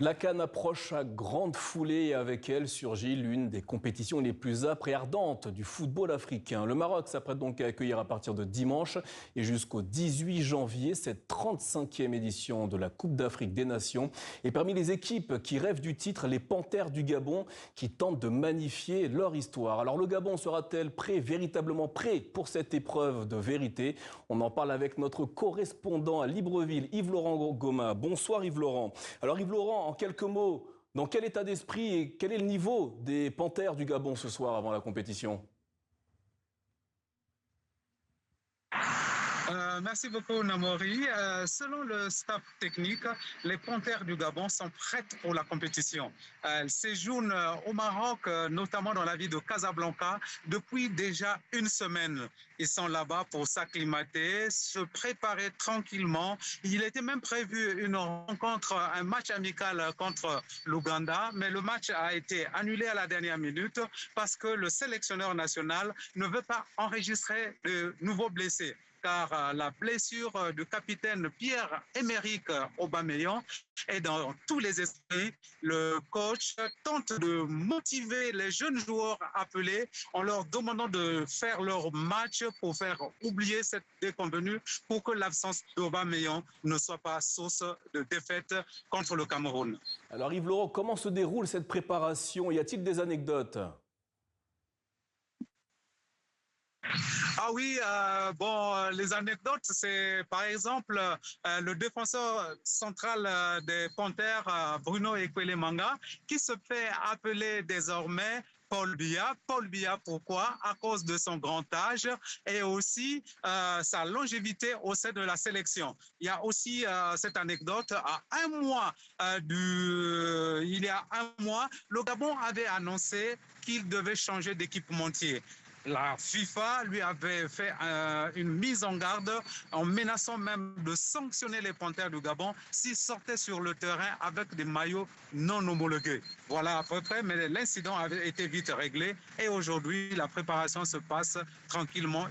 La CAN approche à grande foulée et avec elle surgit l'une des compétitions les plus âpres et ardentes du football africain. Le Maroc s'apprête donc à accueillir à partir de dimanche et jusqu'au 18 janvier cette 35e édition de la Coupe d'Afrique des Nations. Et parmi les équipes qui rêvent du titre, les Panthères du Gabon qui tentent de magnifier leur histoire. Alors le Gabon sera-t-elle prêt, véritablement prêt pour cette épreuve de vérité? On en parle avec notre correspondant à Libreville, Yves-Laurent Goma. Bonsoir Yves-Laurent. Alors Yves-Laurent, en quelques mots, dans quel état d'esprit et quel est le niveau des Panthères du Gabon ce soir avant la compétition? Merci beaucoup, Namori. Selon le staff technique, les Panthères du Gabon sont prêtes pour la compétition. Elles séjournent au Maroc, notamment dans la ville de Casablanca, depuis déjà une semaine. Ils sont là-bas pour s'acclimater, se préparer tranquillement. Il était même prévu une rencontre, un match amical contre l'Ouganda, mais le match a été annulé à la dernière minute parce que le sélectionneur national ne veut pas enregistrer de nouveaux blessés, car la blessure du capitaine Pierre-Emerick Aubameyang est dans tous les esprits. Le coach tente de motiver les jeunes joueurs appelés en leur demandant de faire leur match pour faire oublier cette déconvenue, pour que l'absence d'Aubameyang ne soit pas source de défaite contre le Cameroun. Alors Yves-Laurent, comment se déroule cette préparation? Y a-t-il des anecdotes? Ah oui, les anecdotes, c'est par exemple le défenseur central des Panthères, Bruno Ekwelemanga, qui se fait appeler désormais Paul Biya. Paul Biya, pourquoi? À cause de son grand âge et aussi sa longévité au sein de la sélection. Il y a aussi cette anecdote, il y a un mois, le Gabon avait annoncé qu'il devait changer d'équipementier. La FIFA lui avait fait une mise en garde en menaçant même de sanctionner les Panthères du Gabon s'ils sortaient sur le terrain avec des maillots non homologués. Voilà à peu près, mais l'incident avait été vite réglé et aujourd'hui, la préparation se passe tranquillement.